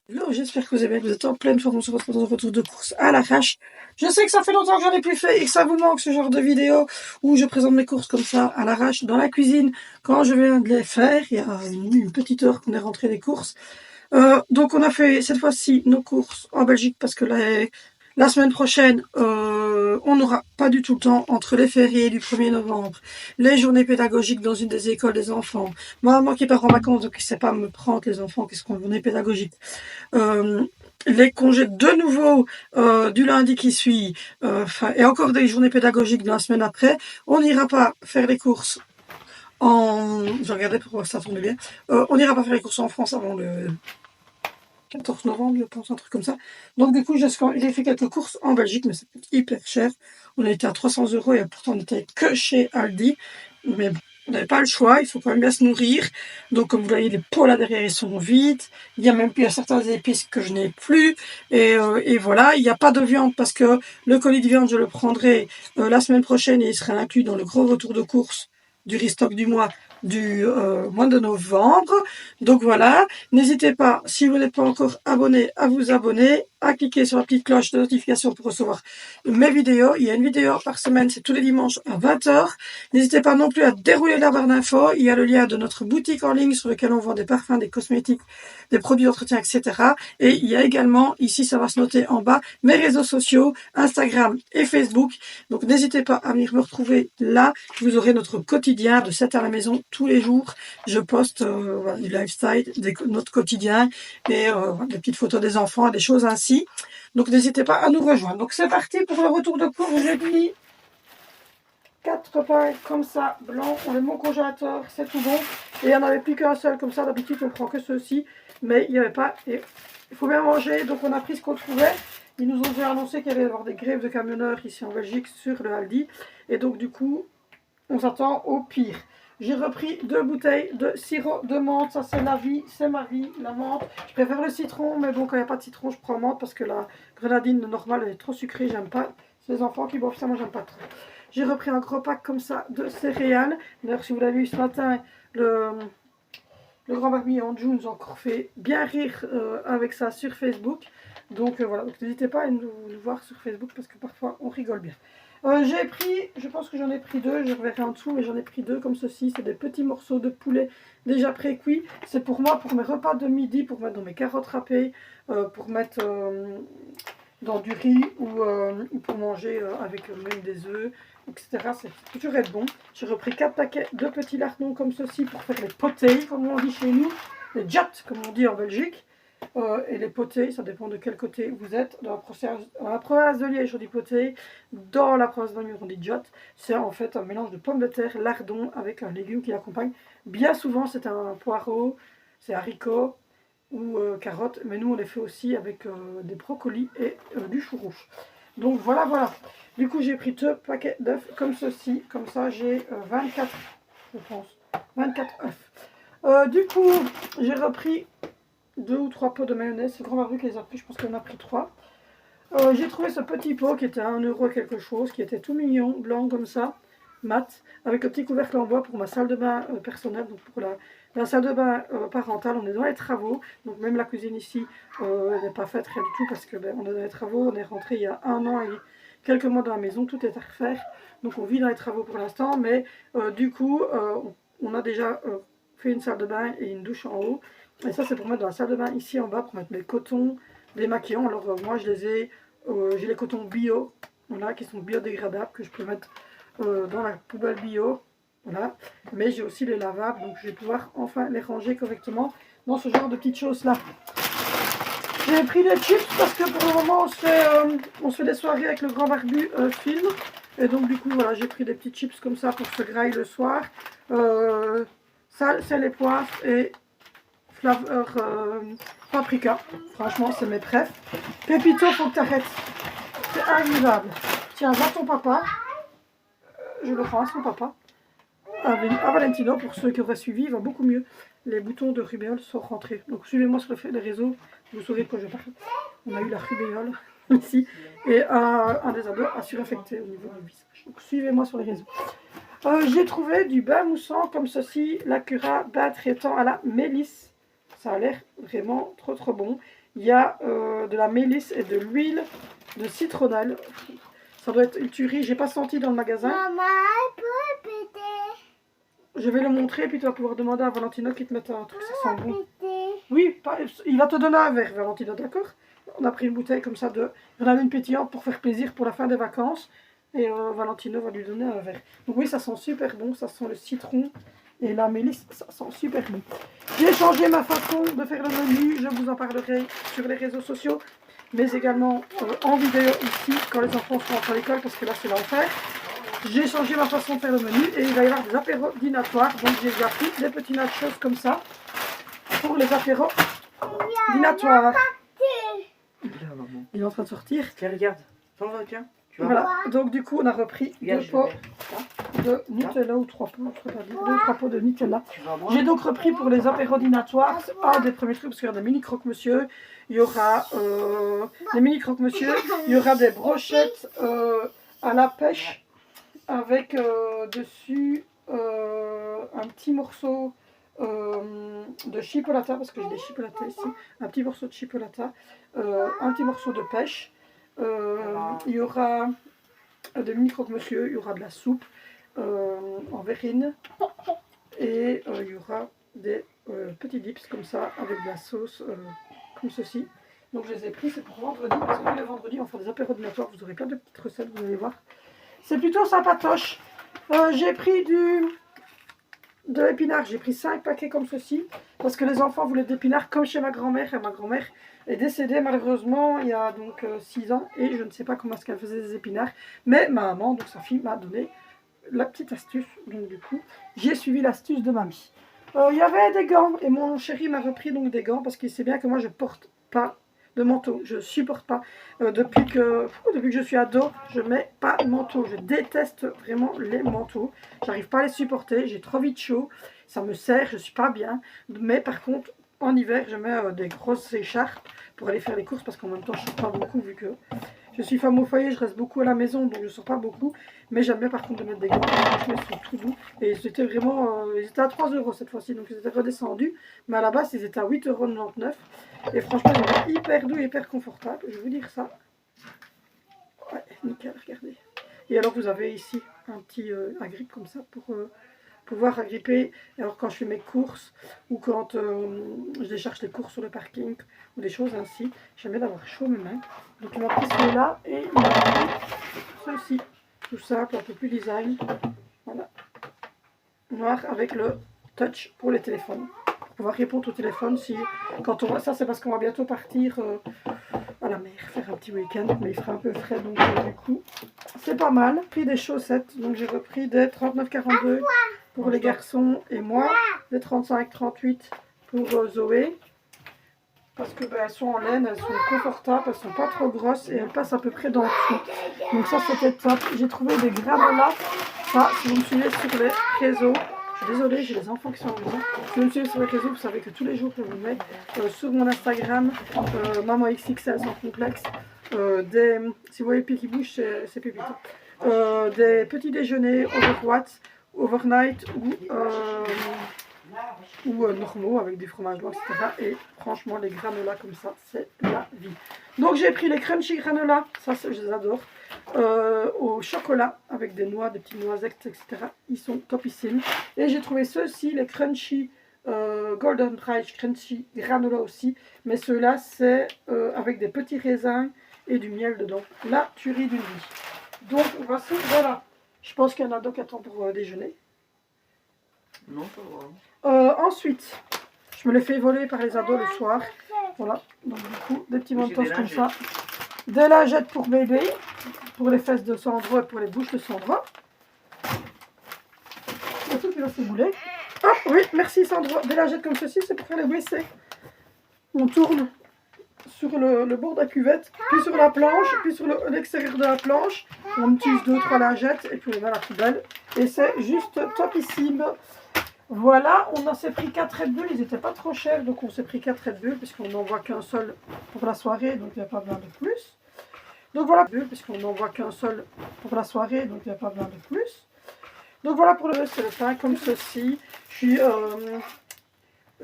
Hello, j'espère que vous allez bien, que vous êtes en pleine forme. On se retrouve dans un retour de course à l'arrache. Je sais que ça fait longtemps que j'en ai plus fait et que ça vous manque ce genre de vidéo où je présente mes courses comme ça à l'arrache dans la cuisine quand je viens de les faire. Il y a une petite heure qu'on est rentré des courses. Donc on a fait cette fois-ci nos courses en Belgique parce que la semaine prochaine, on n'aura pas du tout le temps entre les fériés du 1er novembre, les journées pédagogiques dans une des écoles des enfants. Moi qui pars en vacances, donc il ne sait pas me prendre les enfants, qu'est-ce qu'on journée pédagogique. Euh, les congés de nouveau du lundi qui suit, et encore des journées pédagogiques de la semaine après. On n'ira pas faire les courses je regardais pour voir si ça tournait bien. On n'ira pas faire les courses en France avant le 14 novembre, je pense, un truc comme ça. Donc du coup, j'ai fait quelques courses en Belgique, mais ça coûte hyper cher. On a été à 300 € et pourtant on n'était que chez Aldi. Mais bon, on n'avait pas le choix, il faut quand même bien se nourrir. Donc comme vous voyez, les pots là derrière, ils sont vides. Il y a même plus certaines épices que je n'ai plus. Et voilà, il n'y a pas de viande parce que le colis de viande, je le prendrai la semaine prochaine et il sera inclus dans le gros retour de course du restock du mois de novembre. Donc voilà, n'hésitez pas, si vous n'êtes pas encore abonné, à vous abonner, à cliquer sur la petite cloche de notification pour recevoir mes vidéos. Il y a une vidéo par semaine, c'est tous les dimanches à 20 h. N'hésitez pas non plus à dérouler la barre d'infos. Il y a le lien de notre boutique en ligne sur lequel on vend des parfums, des cosmétiques, des produits d'entretien, etc. Et il y a également, ici ça va se noter en bas, mes réseaux sociaux, Instagram et Facebook. Donc n'hésitez pas à venir me retrouver là. Vous aurez notre quotidien de 7 à la maison tous les jours. Je poste du lifestyle, notre quotidien et des petites photos des enfants, des choses ainsi. Donc n'hésitez pas à nous rejoindre. Donc c'est parti pour le retour de cours. J'ai mis 4 pains comme ça, blancs. On les met au congélateur, c'est tout bon. Et il n'y en avait plus qu'un seul comme ça. D'habitude on prend que ceux-ci, mais il n'y avait pas. Et il faut bien manger, donc on a pris ce qu'on trouvait. Ils nous ont déjà annoncé qu'il allait y avoir des grèves de camionneurs ici en Belgique sur le Aldi. Et donc du coup, on s'attend au pire. J'ai repris 2 bouteilles de sirop de menthe. Ça, c'est la vie, c'est ma vie, la menthe. Je préfère le citron, mais bon, quand il n'y a pas de citron, je prends menthe parce que la grenadine normale, elle est trop sucrée. J'aime pas. C'est les enfants qui boivent ça, moi, j'aime pas trop. J'ai repris un gros pack comme ça de céréales. D'ailleurs, si vous l'avez vu ce matin, le grand Barbie en June nous a encore fait bien rire avec ça sur Facebook. Donc voilà, n'hésitez pas à nous voir sur Facebook parce que parfois on rigole bien. J'ai pris, je pense que j'en ai pris 2, je reverrai en dessous, mais j'en ai pris 2 comme ceci. C'est des petits morceaux de poulet déjà pré-cuits. C'est pour moi, pour mes repas de midi, pour mettre dans mes carottes râpées, pour mettre dans du riz ou pour manger avec même des œufs, etc. C'est toujours être bon. J'ai repris 4 paquets de petits lardons comme ceci pour faire les potés, comme on dit chez nous, les jats, comme on dit en Belgique. Et les potés, ça dépend de quel côté vous êtes. Dans la province de Liège, on dit potés. Dans la province de Namur, on dit jot. C'est en fait un mélange de pommes de terre, lardons avec un légume qui l'accompagne. Bien souvent, c'est un poireau, c'est haricots ou carottes. Mais nous, on les fait aussi avec des brocolis et du chou rouge. Donc voilà, voilà. Du coup, j'ai pris 2 paquets d'œufs comme ceci. Comme ça, j'ai 24, je pense. 24 œufs. Du coup, j'ai repris 2 ou 3 pots de mayonnaise. C'est Grand Marbu qui les a pris. Je pense qu'on a pris 3. J'ai trouvé ce petit pot qui était à 1 € quelque chose, qui était tout mignon, blanc comme ça, mat, avec un petit couvercle en bois pour ma salle de bain personnelle. Donc pour la salle de bain parentale, on est dans les travaux. Donc même la cuisine ici n'est pas faite, rien du tout, parce que on est dans les travaux. On est rentré il y a 1 an et quelques mois dans la maison, tout est à refaire. Donc on vit dans les travaux pour l'instant, mais du coup, on a déjà fait une salle de bain et une douche en haut. Et ça, c'est pour mettre dans la salle de bain ici en bas, pour mettre mes cotons démaquillants. Alors moi, j'ai les cotons bio, voilà, qui sont biodégradables, que je peux mettre dans la poubelle bio, voilà. Mais j'ai aussi les lavables, donc je vais pouvoir enfin les ranger correctement dans ce genre de petites choses là. J'ai pris des chips parce que pour le moment on se fait des soirées avec le grand barbu film. Et donc du coup voilà, j'ai pris des petits chips comme ça pour se grailler le soir. Sel, et poivre et flaveur paprika. Franchement c'est mes préfs. Pépito, faut que t'arrêtes. C'est invivable. Tiens, va ton papa. Je le rends à son papa. À Valentino, pour ceux qui auraient suivi, il va beaucoup mieux. Les boutons de rubéole sont rentrés. Donc suivez-moi sur les réseaux, vous saurez de quoi je parle. On a eu la rubéole ici. Et un des ados a suraffecté au niveau du visage. Donc suivez-moi sur les réseaux. J'ai trouvé du bain moussant comme ceci, la Cura bain traitant à la mélisse. Ça a l'air vraiment trop trop bon. Il y a de la mélisse et de l'huile de citronnelle. Ça doit être une tuerie, j'ai pas senti dans le magasin. Maman, elle peut péter. Je vais le montrer, puis tu vas pouvoir demander à Valentina qui te mette un truc, ça sent bon. Péter. Oui, il va te donner un verre, Valentina, d'accord? On a pris une bouteille comme ça de... On avait une pétillante pour faire plaisir pour la fin des vacances. Et Valentino va lui donner un verre. Donc oui, ça sent super bon, ça sent le citron et la mélisse, ça sent super bon. J'ai changé ma façon de faire le menu, je vous en parlerai sur les réseaux sociaux, mais également en vidéo ici, quand les enfants seront à l'école, parce que là c'est l'enfer. J'ai changé ma façon de faire le menu et il va y avoir des apéros dînatoires. Donc j'ai déjà pris des petits nachos comme ça pour les apéros dînatoires. Il est en train de sortir. Tiens, regarde. Tiens. Voilà, donc du coup on a repris 2 pots de Nutella ou 3 pots, je sais pas dire, 2 ou 3 pots de Nutella. J'ai donc repris pour les apéros dînatoires, c'est un des premiers trucs parce qu'il y a des mini croque-monsieur, il y aura des mini croque-monsieur, il y aura des brochettes à la pêche avec dessus un petit morceau de chipolata, parce que j'ai des chipolatas ici, un petit morceau de chipolata, un petit morceau de pêche. Il y aura des mini croque-monsieur, il y aura de la soupe en verrine et il y aura des petits dips comme ça avec de la sauce comme ceci. Donc je les ai pris, c'est pour vendredi parce que tous les vendredis on fait des apéros dînatoires, vous aurez plein de petites recettes, vous allez voir. C'est plutôt sympatoche. J'ai pris de l'épinard, j'ai pris 5 paquets comme ceci parce que les enfants voulaient d'épinards comme chez ma grand-mère et ma grand-mère est décédée malheureusement il y a donc 6 ans et je ne sais pas comment est-ce qu'elle faisait des épinards, mais ma maman, donc sa fille, m'a donné la petite astuce, donc du coup j'ai suivi l'astuce de mamie. Il y avait des gants et mon chéri m'a repris donc des gants parce qu'il sait bien que moi je porte pas de manteau, je supporte pas. Depuis que je suis ado, je mets pas de manteau, je déteste vraiment les manteaux, j'arrive pas à les supporter, j'ai trop vite chaud, ça me serre, je suis pas bien, mais par contre en hiver je mets des grosses écharpes pour aller faire les courses parce qu'en même temps je sors pas beaucoup vu que je suis femme au foyer, je reste beaucoup à la maison donc je sors pas beaucoup, mais j'aime bien par contre de mettre des gants, ils sont tout doux et c'était vraiment, ils étaient à 3 € cette fois-ci donc ils étaient redescendus, mais à la base ils étaient à 8,99 € et franchement ils étaient hyper doux et hyper confortables, je vais vous dire ça. Ouais, nickel, regardez. Et alors vous avez ici un petit agrippe comme ça pour pouvoir agripper. Alors quand je fais mes courses ou quand je décharge les courses sur le parking ou des choses ainsi, j'aime bien d'avoir chaud mes mains. Donc il m'a pris celui-là et il m'a pris ceci. Tout simple, un peu plus design. Voilà. Noir avec le touch pour les téléphones. Pour pouvoir répondre au téléphone si quand on... Ça c'est parce qu'on va bientôt partir à la mer, faire un petit week-end, mais il fera un peu frais donc du coup c'est pas mal. J'ai pris des chaussettes, donc j'ai repris des 39,42 pour les garçons et moi, des 35,38 pour Zoé, parce que elles sont en laine, elles sont confortables, elles sont pas trop grosses et elles passent à peu près dans le trou. Donc ça c'était top. J'ai trouvé des granolas, ça si vous me suivez sur les réseaux. Je suis désolée, j'ai les enfants qui sont en maison. Si vous me suivez sur les réseaux, vous savez que tous les jours je vous mets sur mon Instagram, maman XXL sans complexe, si vous voyez le pied qui bouge, c'est Pépito. Des petits déjeuners overnight ou normaux avec du fromage blanc, etc. Et franchement, les granolas comme ça, c'est la vie. Donc j'ai pris les crunchy granolas, ça je les adore, au chocolat avec des noix, des petites noisettes, etc. Ils sont topissimes. Et j'ai trouvé ceux-ci, les crunchy Golden Price Crunchy granola aussi, mais ceux-là c'est avec des petits raisins et du miel dedans. La tuerie d'une vie. Donc voici, voilà. Je pense qu'il y en a d'autres qui attendent pour déjeuner. Non, ça va. Ensuite, je me les fais voler par les ados le soir. Voilà, donc du coup, des petits mentos comme ça. Des lingettes pour bébé, pour les fesses de Sandro et pour les bouches de Sandro. Il y a tout qui va s'ébouler. Ah oui, merci Sandro. Des lingettes comme ceci, c'est pour faire les WC. On tourne sur le bord de la cuvette, puis sur la planche, puis sur l'extérieur de la planche. On utilise 2-3 lingettes et puis on les met à la poubelle. Et c'est juste topissime. Voilà, on s'est pris 4 Red Bull, ils n'étaient pas trop chers, donc on s'est pris 4 Red Bull, puisqu'on n'en voit qu'un seul pour la soirée, donc il n'y a pas besoin de plus. Donc voilà, puisqu'on n'en voit qu'un seul pour la soirée, donc il n'y a pas besoin de plus. Donc voilà pour le reste, c'est le pain comme ceci.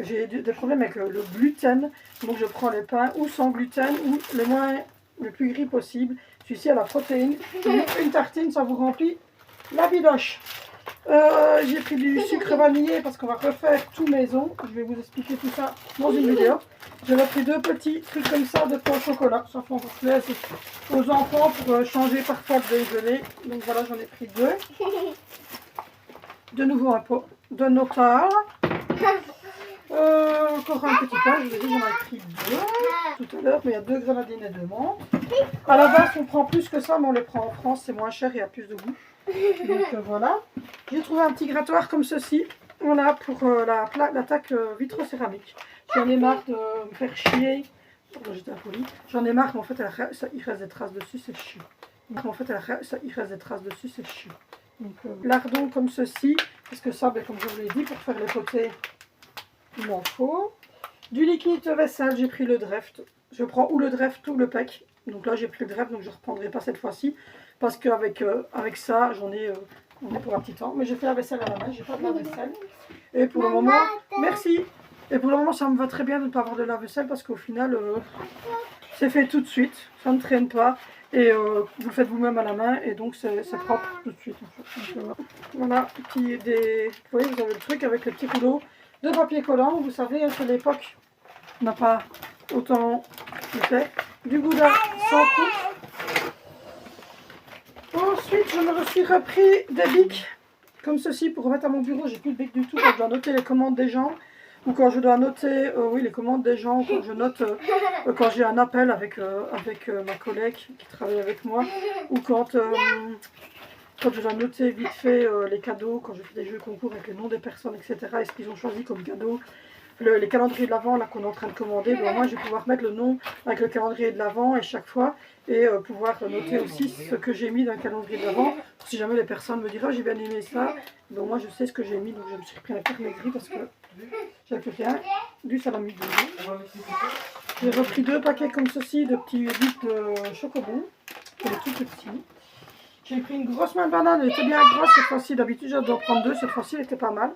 j'ai des problèmes avec le gluten, donc je prends les pains ou sans gluten ou le plus gris possible. Celui-ci a la protéine. Une tartine, ça vous remplit la bidoche. J'ai pris du sucre vanillé parce qu'on va refaire tout maison. Je vais vous expliquer tout ça dans une vidéo. J'ai repris 2 petits trucs comme ça de pain au chocolat. Ça fait encore plaisir aux enfants pour changer parfois le déjeuner. Donc voilà, j'en ai pris 2. De nouveau un pot de Notard. Encore un petit pain, je vous ai dit j'en ai pris 2 tout à l'heure, mais il y a 2 grenadines et 2 menthes. À la base on prend plus que ça, mais on les prend en France, c'est moins cher et il y a plus de goût. Donc voilà. J'ai trouvé un petit grattoir comme ceci. On a pour l'attaque vitro-céramique. J'en ai marre de me faire chier. Pardon, j'étais impolie. J'en ai marre, mais en fait il reste des traces dessus, c'est chiant. En fait il reste des traces dessus, c'est chiant. Donc lardons comme ceci, parce que ça, comme je vous l'ai dit, pour faire les potées, il m'en faut. Du liquide vaisselle, j'ai pris le Dreft. Je prends ou le Dreft ou le PEC. Donc là j'ai pris le Dreft, donc je ne reprendrai pas cette fois-ci. Parce qu'avec avec ça, j'en ai pour un petit temps. Mais j'ai fait la vaisselle à la main, j'ai pas de lave-vaisselle. Et pour le moment, merci. Et pour le moment, ça me va très bien de ne pas avoir de lave-vaisselle parce qu'au final, c'est fait tout de suite. Ça ne traîne pas. Et vous le faites vous-même à la main et donc c'est propre tout de suite. En fait. Donc, voilà, vous voyez, vous avez le truc avec le petit rouleau de papier collant. Vous savez, à l'époque, on n'a pas autant fait. Du gouda sans coupe. Ensuite, je me suis repris des bics comme ceci pour remettre à mon bureau. J'ai plus de bic du tout quand je dois noter les commandes des gens. Ou quand je dois noter oui, les commandes des gens, quand je note quand j'ai un appel avec ma collègue qui travaille avec moi, ou quand je dois noter vite fait les cadeaux, quand je fais des jeux concours avec les noms des personnes, etc. Et ce qu'ils ont choisi comme cadeau. Les calendriers de l'Avent là qu'on est en train de commander, moi je vais pouvoir mettre le nom avec le calendrier de l'Avent et chaque fois et pouvoir noter aussi ce que j'ai mis dans le calendrier de l'Avent. Si jamais les personnes me disent oh, j'ai bien aimé ça, moi je sais ce que j'ai mis, donc je me suis pris un carnet gris parce que j'avais fait du salami de veau. J'ai repris 2 paquets comme ceci de petits bits de chocobon, pour les tout petits. J'ai pris une grosse main de banane, elle était bien grosse cette fois-ci, d'habitude je dois en prendre 2, cette fois-ci elle était pas mal.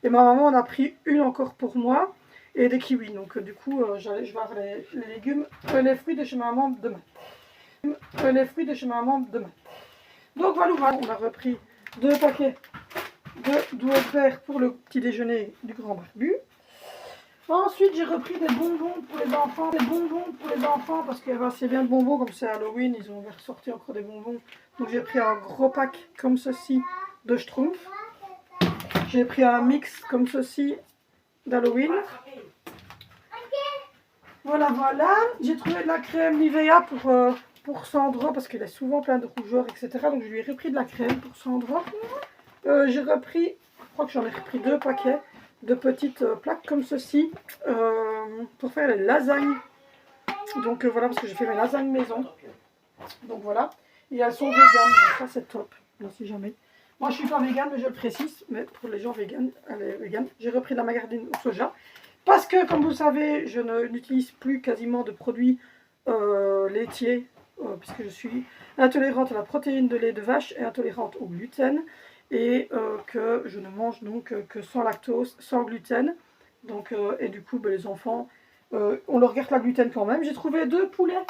Et ma maman en a pris une encore pour moi et des kiwis. Donc du coup, je vais avoir les légumes, les fruits de chez ma maman demain. Les fruits de chez ma maman demain. Donc voilà, on a repris 2 paquets de doigts verts pour le petit déjeuner du grand barbu. Ensuite, j'ai repris des bonbons pour les enfants. Parce qu'il y avait assez bien de bonbons, comme c'est Halloween, ils ont ressorti encore des bonbons. Donc j'ai pris un gros pack comme ceci de Schtroumpf. J'ai pris un mix comme ceci d'Halloween. Voilà. J'ai trouvé de la crème Nivea pour Sandro parce qu'elle est souvent plein de rougeur, etc. Donc je lui ai repris de la crème pour Sandro. J'ai repris, je crois que j'en ai repris 2 paquets de petites plaques comme ceci pour faire les lasagnes. Donc voilà, parce que j'ai fait mes lasagnes maison. Donc voilà. Et elles sont véganes, donc ça c'est top. Non, si jamais. Moi, je ne suis pas végane, mais je le précise. Mais pour les gens véganes, elle est végane. J'ai repris de la margarine au soja. Parce que, comme vous le savez, je n'utilise plus quasiment de produits laitiers. Puisque je suis intolérante à la protéine de lait de vache et intolérante au gluten. Et que je ne mange donc que sans lactose, sans gluten. Donc, et du coup, les enfants, on leur garde la gluten quand même. J'ai trouvé 2 poulets,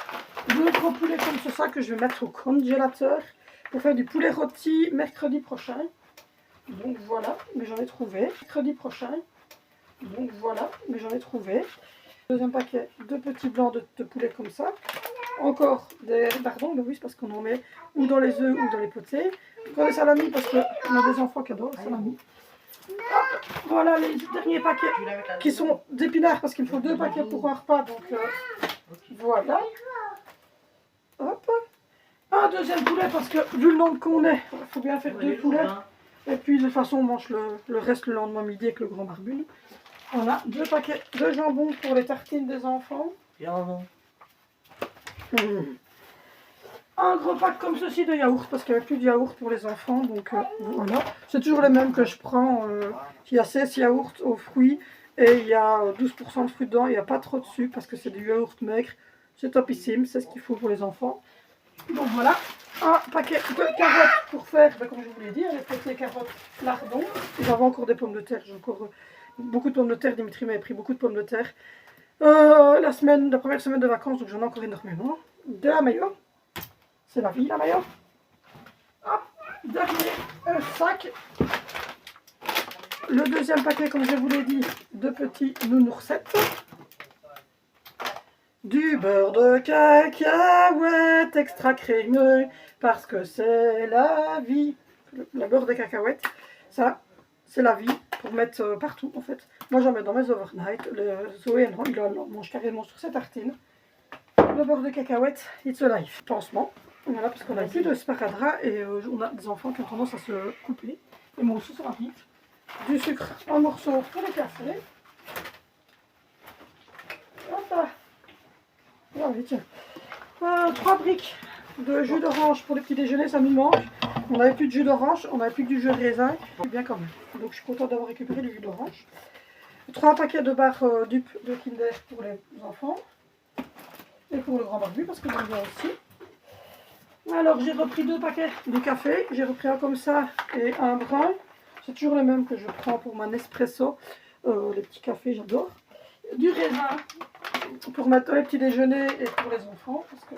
2 gros poulets comme ça que je vais mettre au congélateur. Pour faire du poulet rôti mercredi prochain. Donc voilà, mais j'en ai trouvé. Mercredi prochain. Donc voilà, mais j'en ai trouvé. Deuxième paquet de petits blancs de poulet comme ça. Encore des lardons, mais oui, c'est parce qu'on en met ou dans les œufs ou dans les potées. Encore des salamis parce qu'on a des enfants qui adorent les salamis. Hop, voilà les derniers paquets qui sont d'épinards parce qu'il me faut 2 paquets pour un repas. Donc voilà. Hop. Un deuxième poulet parce que vu le nombre qu'on est, il faut bien faire 2 poulets. Et puis de toute façon on mange le reste le lendemain midi avec le grand barbu. Voilà, 2 paquets de jambon pour les tartines des enfants. Un gros pack comme ceci de yaourt parce qu'il n'y avait plus de yaourt pour les enfants. Donc voilà, c'est toujours les mêmes que je prends. Il y a 16 yaourts aux fruits et il y a 12% de fruits dedans. Il n'y a pas trop de sucre parce que c'est du yaourt maigre. C'est topissime, c'est ce qu'il faut pour les enfants. Donc voilà, un paquet de carottes pour faire, comme je vous l'ai dit, les petits carottes lardons. J'avais encore des pommes de terre, j'ai encore beaucoup de pommes de terre. Dimitri m'avait pris beaucoup de pommes de terre. La première semaine de vacances, donc j'en ai encore énormément. De la mayo. C'est la vie, la mayo. Hop, dernier sac. Le deuxième paquet, comme je vous l'ai dit, de petits nounoursettes. Du beurre de cacahuète extra crémeux, parce que c'est la vie. Le beurre de cacahuète, ça, c'est la vie, pour mettre partout, en fait. Moi, j'en mets dans mes overnight. Zoé, non, il en mange carrément sur ses tartines. Le beurre de cacahuète, it's a life. Pansement, voilà, parce qu'on a plus de sparadrap et on a des enfants qui ont tendance à se couper. Et moi aussi, ça arrive. Du sucre en morceaux pour les cafés. Hop là. Allez, tiens. 3 briques de jus d'orange pour le petit déjeuner, ça nous manque. On n'avait plus de jus d'orange, on n'avait plus que du jus de raisin. C'est bien quand même. Donc je suis contente d'avoir récupéré du jus d'orange. 3 paquets de barres dupes de Kinder pour les enfants. Et pour le grand barbu parce que j'en viens aussi. Alors j'ai repris 2 paquets de café. J'ai repris un comme ça et un brun. C'est toujours le même que je prends pour mon espresso. Les petits cafés, j'adore. Du raisin pour mettre les petits déjeuners et pour les enfants, parce que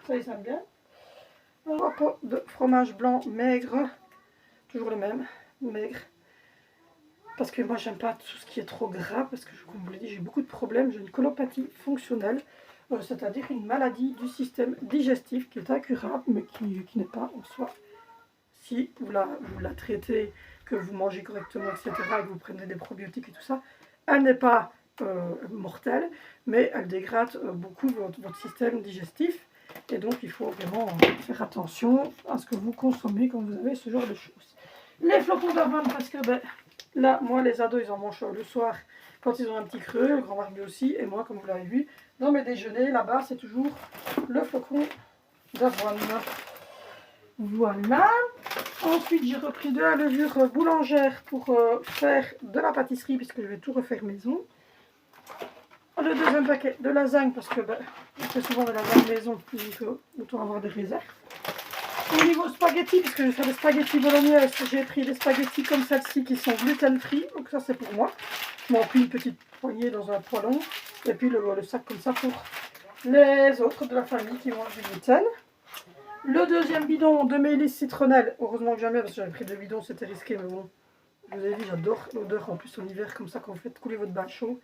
ça ils aiment bien. 3 pots de fromage blanc maigre, toujours le même, maigre. Parce que moi j'aime pas tout ce qui est trop gras, parce que comme je vous l'ai dit, j'ai beaucoup de problèmes. J'ai une colopathie fonctionnelle, c'est-à-dire une maladie du système digestif qui est incurable, mais qui n'est pas en soi. Si vous la traitez, que vous mangez correctement, etc., que vous prenez des probiotiques et tout ça, elle n'est pas mortelle, mais elle dégrade beaucoup votre système digestif. Et donc il faut vraiment faire attention à ce que vous consommez quand vous avez ce genre de choses. Les flocons d'avoine, parce que là, moi les ados ils en mangent le soir quand ils ont un petit creux, le grand barbu aussi, et moi comme vous l'avez vu, dans mes déjeuners, là-bas c'est toujours le flocon d'avoine. Voilà. Ensuite j'ai repris de la levure boulangère pour faire de la pâtisserie, puisque je vais tout refaire maison. Le deuxième paquet de lasagne, parce que on fait souvent de la lasagne maison, donc autant avoir des réserves. Au niveau spaghetti, puisque je vais faire des spaghettis bolognaise, j'ai pris des spaghettis comme celle-ci qui sont gluten free, donc ça c'est pour moi. Je m'en pris une petite poignée dans un poêlon, et puis le sac comme ça pour les autres de la famille qui mangent du gluten. Le deuxième bidon de mélis citronnelle, heureusement que jamais, parce que j'avais pris 2 bidons, c'était risqué, mais bon, je vous ai dit, j'adore l'odeur en plus en hiver, comme ça quand vous faites couler votre bain chaud.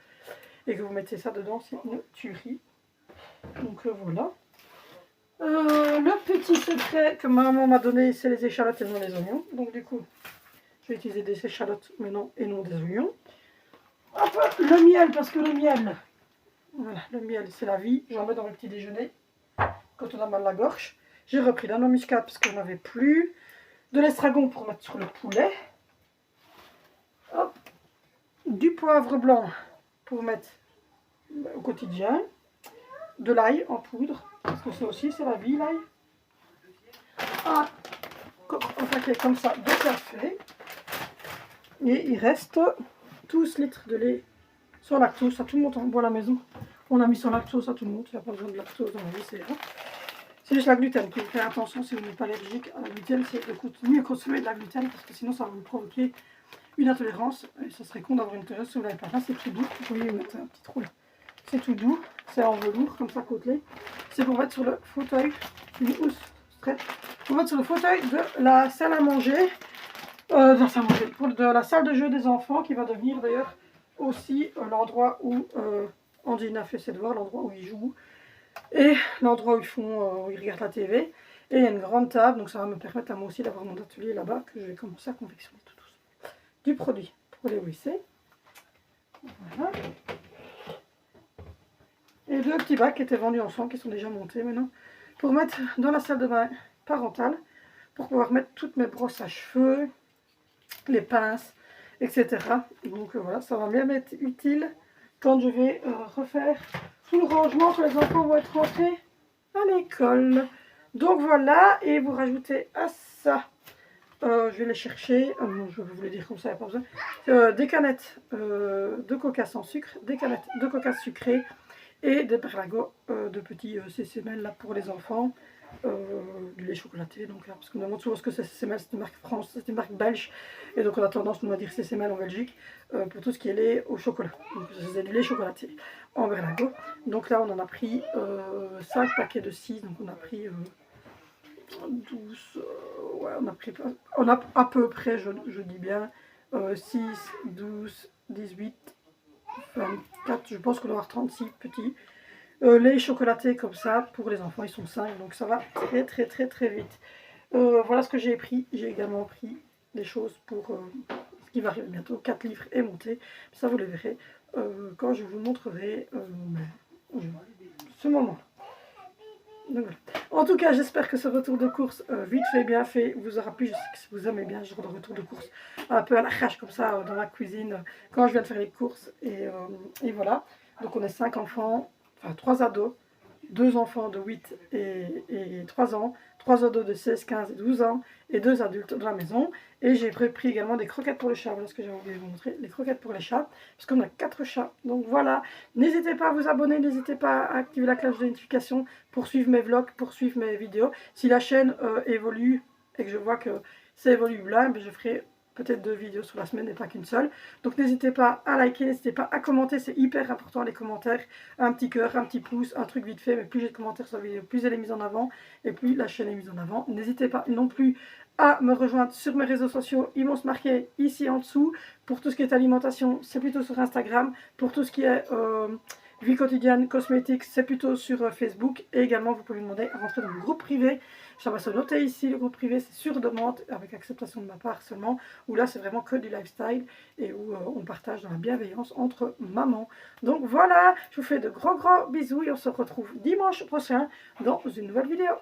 Et que vous mettez ça dedans, c'est une tuerie. Donc voilà. Le petit secret que ma maman m'a donné, c'est les échalotes et non les oignons. Donc du coup, je vais utiliser des échalotes maintenant et non des oignons. Hop, le miel, parce que le miel, voilà, le miel c'est la vie. J'en mets dans le petit déjeuner quand on a mal à la gorge. J'ai repris de la noix muscade parce que je n'en avais plus. De l'estragon pour mettre sur le poulet. Hop, du poivre blanc pour mettre au quotidien, de l'ail en poudre, parce que ça aussi c'est la vie l'ail, un paquet comme ça de café, et il reste 12 litres de lait sans lactose, ça tout le monde en boit à la maison, on a mis sans lactose à tout le monde, il n'y a pas besoin de lactose dans la vie, c'est juste la gluten, qu'il faut faire attention si vous n'êtes pas allergique à la gluten, c'est de mieux consommer de la gluten, parce que sinon ça va vous provoquer une intolérance, et ça serait con d'avoir une intolérance si vous n'avez pas. Là c'est tout doux, vous pouvez mettre un petit trou là. C'est tout doux, c'est en velours comme ça côtelé. C'est pour mettre sur le fauteuil, une housse straight. Pour mettre sur le fauteuil de la salle à manger, de la salle de jeu des enfants, qui va devenir d'ailleurs aussi l'endroit où Andine a fait ses devoirs, l'endroit où ils jouent et l'endroit où ils regardent la TV. Et il y a une grande table, donc ça va me permettre à moi aussi d'avoir mon atelier là-bas que je vais commencer à confectionner tout doucement. Du produit pour les WC. Voilà. Et 2 petits bacs qui étaient vendus ensemble, qui sont déjà montés maintenant, pour mettre dans la salle de bain parentale, pour pouvoir mettre toutes mes brosses à cheveux, les pinces, etc. Donc voilà, ça va bien m'être utile quand je vais refaire tout le rangement, quand les enfants vont être rentrés à l'école. Donc voilà, et vous rajoutez à ça, je vais les chercher, je vais vous le dire comme ça, il n'y a pas besoin, des canettes de coca sans sucre, des canettes de coca sucré, et des perlagos de petits CCML là pour les enfants. du lait chocolaté. Donc, parce qu'on me demande souvent ce que c'est CCML, c'est une marque France, c'est une marque belge. Et donc on a tendance nous à dire CCML en Belgique pour tout ce qui est lait au chocolat. Donc c'est du lait chocolaté en berlingot. Donc là on en a pris 5 paquets de 6, donc on a pris 12, ouais on a à peu près, je dis bien, 6, 12, 18, 24, je pense qu'on doit avoir 36 petits. Les chocolatés comme ça, pour les enfants, ils sont 5, donc ça va très vite. Voilà ce que j'ai pris. J'ai également pris des choses pour ce qui va arriver bientôt, 4 livres et monter. Ça, vous les verrez quand je vous montrerai ce moment. Donc, voilà. En tout cas, j'espère que ce retour de course, vite fait, bien fait, vous aura plu. Je sais que si vous aimez bien ce genre de retour de course, un peu à l'arrache comme ça, dans la cuisine, quand je viens de faire les courses. Et voilà. Donc on est 5 enfants, enfin 3 ados, 2 enfants de 8 et 3 ans, 3 ados de 16, 15 et 12 ans, et 2 adultes dans la maison. Et j'ai pris également des croquettes pour les chats. Voilà ce que j'avais oublié de vous montrer, les croquettes pour les chats, parce qu'on a 4 chats. Donc voilà, n'hésitez pas à vous abonner, n'hésitez pas à activer la cloche de notification pour suivre mes vlogs, pour suivre mes vidéos. Si la chaîne évolue et que je vois que ça évolue là, je ferai peut-être 2 vidéos sur la semaine et pas qu'une seule. Donc n'hésitez pas à liker, n'hésitez pas à commenter, c'est hyper important les commentaires. Un petit cœur, un petit pouce, un truc vite fait, mais plus j'ai de commentaires sur la vidéo, plus elle est mise en avant et plus la chaîne est mise en avant. N'hésitez pas non plus à me rejoindre sur mes réseaux sociaux, ils vont se marquer ici en dessous. Pour tout ce qui est alimentation, c'est plutôt sur Instagram. Pour tout ce qui est vie quotidienne, cosmétiques, c'est plutôt sur Facebook. Et également, vous pouvez me demander à rentrer dans le groupe privé. Ça va se noter ici, le groupe privé, c'est sur demande, avec acceptation de ma part seulement, où là, c'est vraiment que du lifestyle et où on partage dans la bienveillance entre mamans. Donc voilà, je vous fais de gros bisous et on se retrouve dimanche prochain dans une nouvelle vidéo.